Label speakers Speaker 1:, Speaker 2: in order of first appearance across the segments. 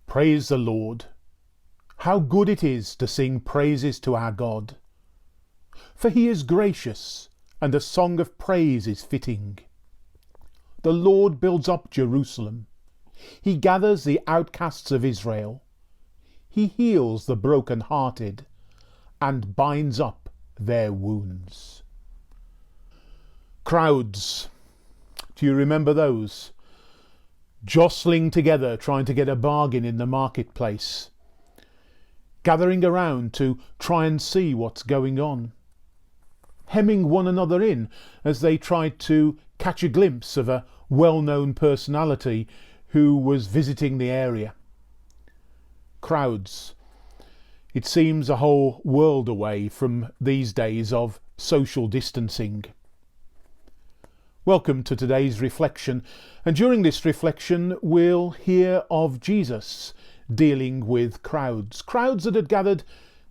Speaker 1: Praise the Lord. How good it is to sing praises to our God. For he is gracious, and a song of praise is fitting. The Lord builds up Jerusalem. He gathers the outcasts of Israel. He heals the broken-hearted, and binds up their wounds. Crowds. Do you remember those? Jostling together, trying to get a bargain in the marketplace. Gathering around to try and see what's going on. Hemming one another in as they tried to catch a glimpse of a well-known personality who was visiting the area. Crowds. It seems a whole world away from these days of social distancing. Welcome to today's reflection, and during this reflection we'll hear of Jesus dealing with crowds that had gathered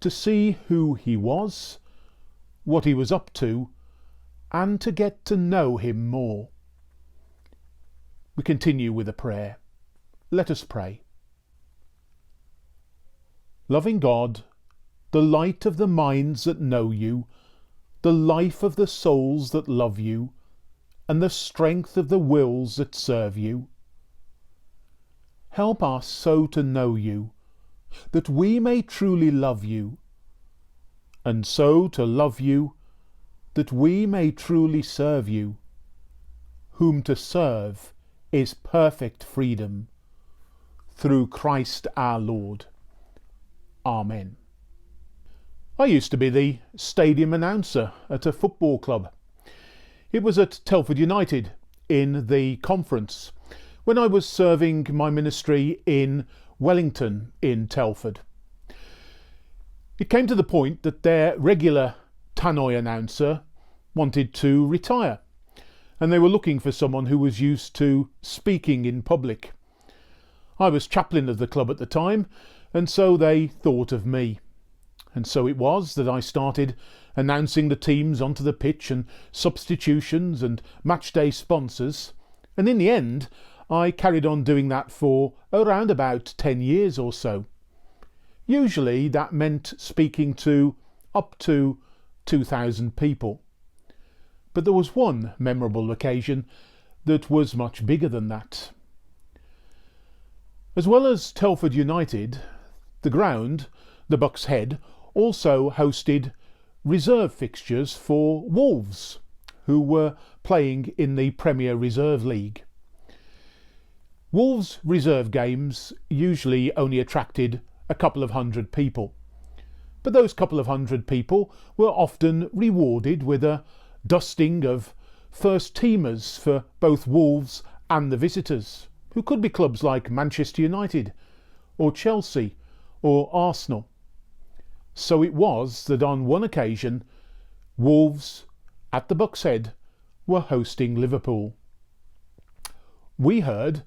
Speaker 1: to see who he was, what he was up to, and to get to know him more. We continue with a prayer. Let us pray. Loving God, the light of the minds that know you, the life of the souls that love you, and the strength of the wills that serve you. Help us so to know you, that we may truly love you, and so to love you, that we may truly serve you, whom to serve is perfect freedom, through Christ our Lord. Amen. I used to be the stadium announcer at a football club. It was at Telford United in the conference when I was serving my ministry in Wellington in Telford. It came to the point that their regular tannoy announcer wanted to retire, and they were looking for someone who was used to speaking in public. I was chaplain of the club at the time, and so they thought of me. And so it was that I started announcing the teams onto the pitch and substitutions and matchday sponsors, and in the end I carried on doing that for around about 10 years or so. Usually that meant speaking to up to 2,000 people. But there was one memorable occasion that was much bigger than that. As well as Telford United, the ground, the Buck's Head, also hosted reserve fixtures for Wolves, who were playing in the Premier Reserve League. Wolves' reserve games usually only attracted a couple of hundred people, but those couple of hundred people were often rewarded with a dusting of first-teamers for both Wolves and the visitors, who could be clubs like Manchester United, or Chelsea, or Arsenal. So it was that on one occasion, Wolves at the Buck's Head were hosting Liverpool. We heard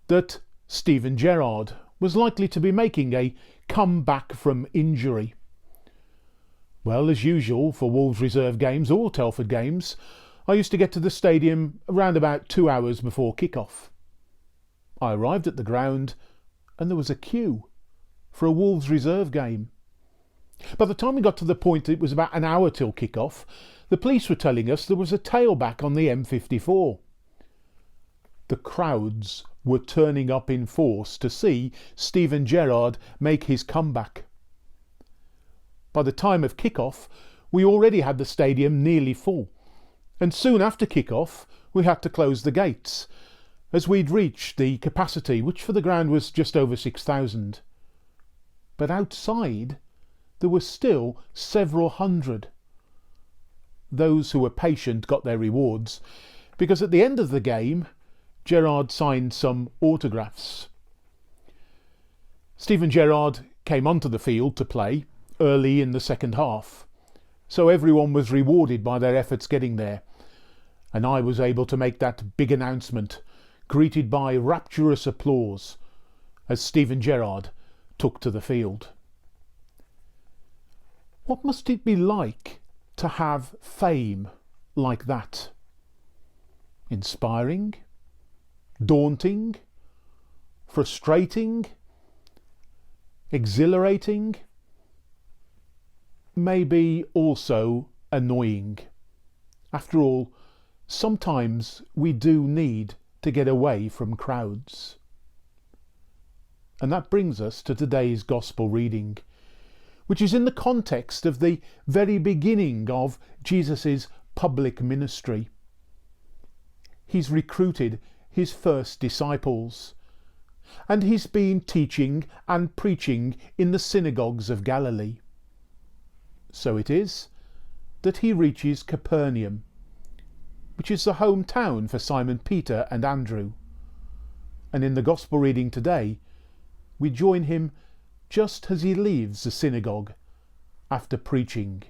Speaker 1: that Steven Gerrard was likely to be making a comeback from injury. Well, as usual for Wolves reserve games or Telford games, I used to get to the stadium around about 2 hours before kick-off. I arrived at the ground and there was a queue for a Wolves reserve game. By the time we got to the point it was about an hour till kick-off, the police were telling us there was a tailback on the M54. The crowds were turning up in force to see Steven Gerrard make his comeback. By the time of kick-off, we already had the stadium nearly full, and soon after kick-off we had to close the gates, as we'd reached the capacity, which for the ground was just over 6,000. But outside there were still several hundred. Those who were patient got their rewards, because at the end of the game Gerrard signed some autographs. Steven Gerrard came onto the field to play early in the second half, so everyone was rewarded by their efforts getting there, and I was able to make that big announcement, greeted by rapturous applause as Steven Gerrard took to the field. What must it be like to have fame like that? Inspiring? Daunting? Frustrating? Exhilarating? Maybe also annoying. After all, sometimes we do need to get away from crowds. And that brings us to today's Gospel reading, which is in the context of the very beginning of Jesus' public ministry. He's recruited his first disciples, and he's been teaching and preaching in the synagogues of Galilee. So it is that he reaches Capernaum, which is the hometown for Simon Peter and Andrew. And in the Gospel reading today, we join him just as he leaves the synagogue after preaching.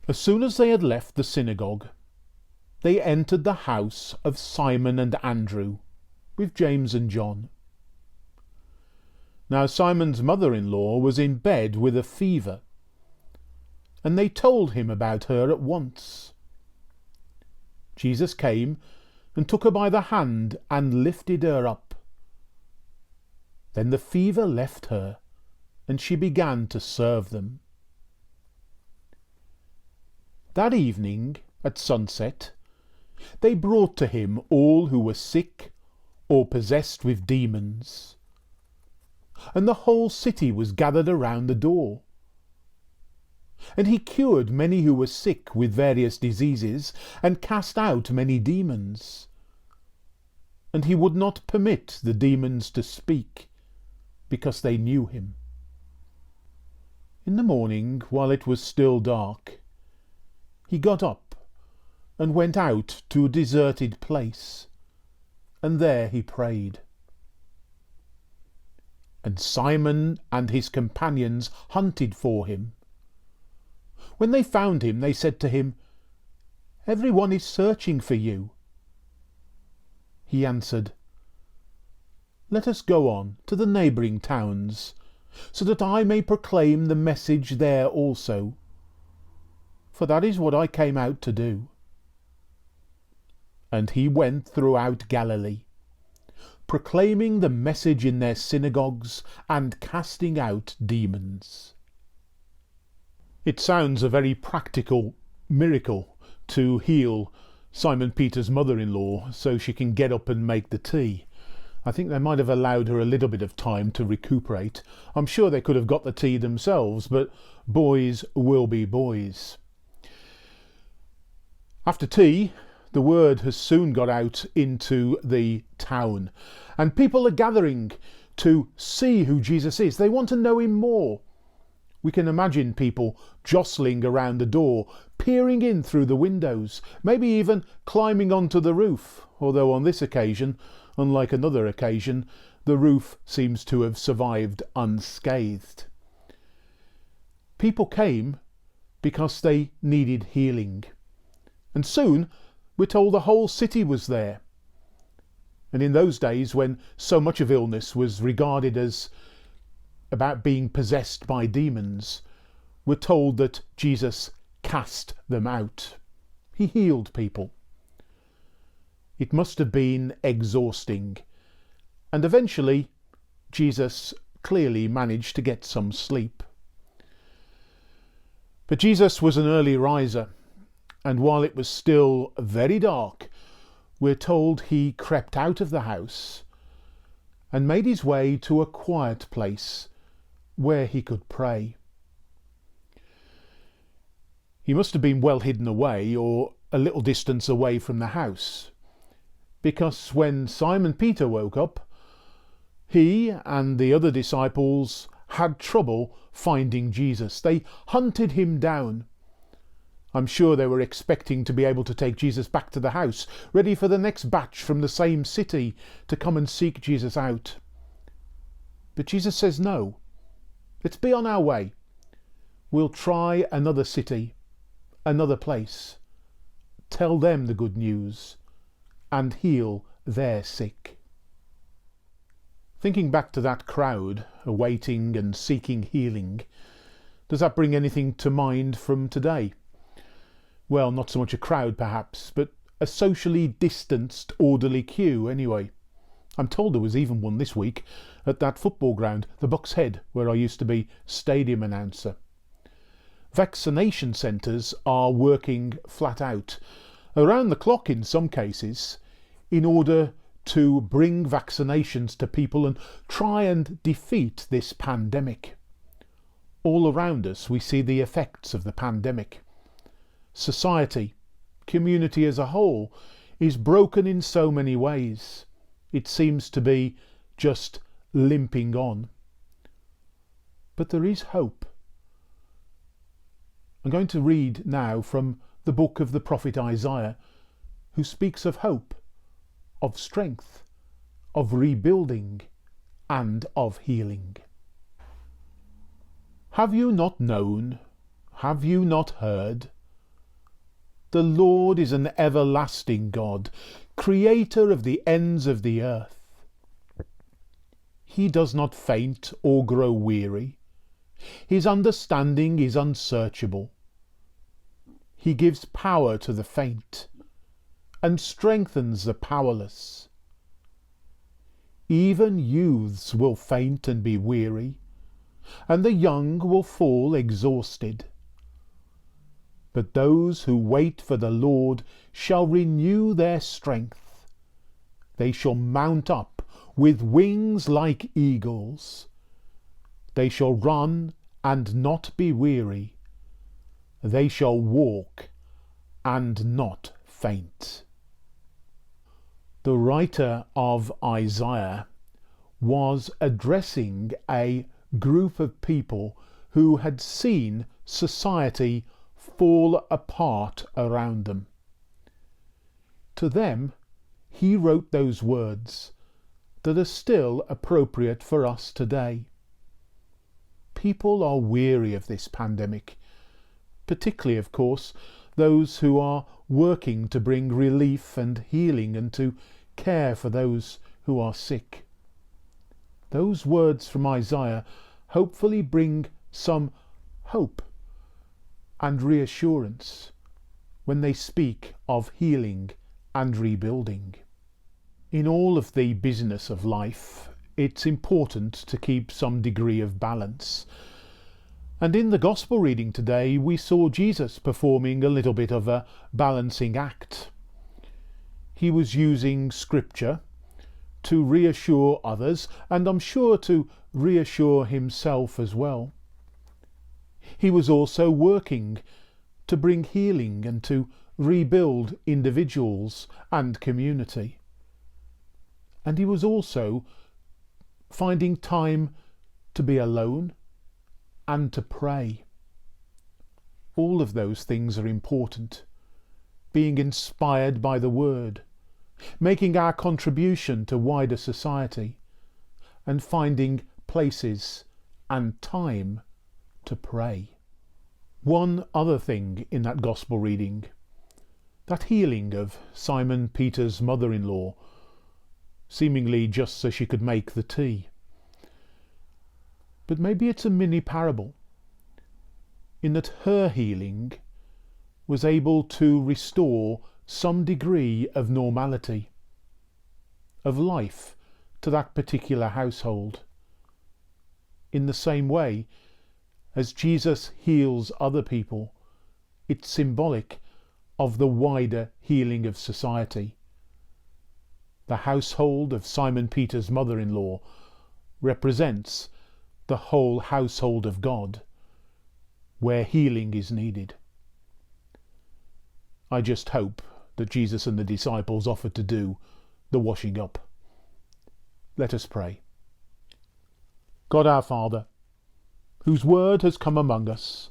Speaker 1: As soon as they had left the synagogue, they entered the house of Simon and Andrew, with James and John. Now Simon's mother-in-law was in bed with a fever, and they told him about her at once. Jesus came and took her by the hand and lifted her up. Then the fever left her, and she began to serve them. That evening, at sunset, they brought to him all who were sick or possessed with demons, and the whole city was gathered around the door. And he cured many who were sick with various diseases, and cast out many demons. And he would not permit the demons to speak, because they knew him. In the morning, while it was still dark, he got up and went out to a deserted place, and there he prayed. And Simon and his companions hunted for him. When they found him, they said to him, "Everyone is searching for you." He answered, "Let us go on to the neighbouring towns, so that I may proclaim the message there also. For that is what I came out to do." And he went throughout Galilee, proclaiming the message in their synagogues and casting out demons. It sounds a very practical miracle to heal Simon Peter's mother-in-law so she can get up and make the tea. I think they might have allowed her a little bit of time to recuperate. I'm sure they could have got the tea themselves, but boys will be boys. After tea, the word has soon got out into the town, and people are gathering to see who Jesus is. They want to know him more. We can imagine people jostling around the door, peering in through the windows, maybe even climbing onto the roof, although on this occasion, unlike another occasion, the roof seems to have survived unscathed. People came because they needed healing, and soon we're told the whole city was there. And in those days, when so much of illness was regarded as about being possessed by demons, we're told that Jesus cast them out. He healed people. It must have been exhausting, and eventually Jesus clearly managed to get some sleep. But Jesus was an early riser, and while it was still very dark, we're told he crept out of the house and made his way to a quiet place where he could pray. He must have been well hidden away, or a little distance away from the house, because when Simon Peter woke up, he and the other disciples had trouble finding Jesus. They hunted him down. I'm sure they were expecting to be able to take Jesus back to the house, ready for the next batch from the same city to come and seek Jesus out. But Jesus says no. Let's be on our way. We'll try another city, another place, tell them the good news, and heal their sick. Thinking back to that crowd, awaiting and seeking healing, does that bring anything to mind from today? Well, not so much a crowd perhaps, but a socially distanced, orderly queue anyway. I'm told there was even one this week at that football ground, the Bucks Head, where I used to be stadium announcer. Vaccination centres are working flat out, around the clock in some cases, in order to bring vaccinations to people and try and defeat this pandemic. All around us we see the effects of the pandemic. Society, community as a whole, is broken in so many ways. It seems to be just limping on. But there is hope. I'm going to read now from the book of the prophet Isaiah, who speaks of hope, of strength, of rebuilding, and of healing. Have you not known? Have you not heard? The Lord is an everlasting God, creator of the ends of the earth. He does not faint or grow weary. His understanding is unsearchable. He gives power to the faint and strengthens the powerless. Even youths will faint and be weary, and the young will fall exhausted. But those who wait for the Lord shall renew their strength. They shall mount up with wings like eagles. They shall run and not be weary. They shall walk and not faint. The writer of Isaiah was addressing a group of people who had seen society fall apart around them. To them, he wrote those words that are still appropriate for us today. People are weary of this pandemic, particularly, of course, those who are working to bring relief and healing and to care for those who are sick. Those words from Isaiah hopefully bring some hope and reassurance when they speak of healing and rebuilding. In all of the business of life, it's important to keep some degree of balance. And in the Gospel reading today, we saw Jesus performing a little bit of a balancing act. He was using Scripture to reassure others, and I'm sure to reassure himself as well. He was also working to bring healing and to rebuild individuals and community. And he was also finding time to be alone and to pray. All of those things are important. Being inspired by the Word, making our contribution to wider society, and finding places and time to pray. One other thing in that Gospel reading, that healing of Simon Peter's mother-in-law, seemingly just so she could make the tea. But maybe it's a mini parable, in that her healing was able to restore some degree of normality, of life to that particular household. In the same way, as Jesus heals other people, it's symbolic of the wider healing of society. The household of Simon Peter's mother-in-law represents the whole household of God, where healing is needed. I just hope that Jesus and the disciples offered to do the washing up. Let us pray. God our Father, whose word has come among us,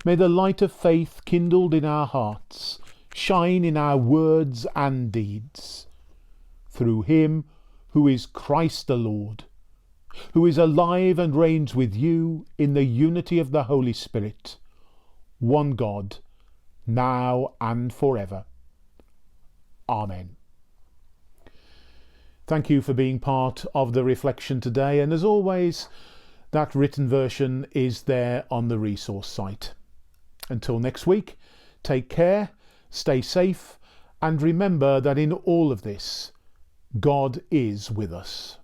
Speaker 1: may the light of faith kindled in our hearts shine in our words and deeds, through him who is Christ the Lord, who is alive and reigns with you in the unity of the Holy Spirit, one God, now and forever. Amen. Thank you for being part of the reflection today, and as always, that written version is there on the resource site. Until next week, take care, stay safe, and remember that in all of this, God is with us.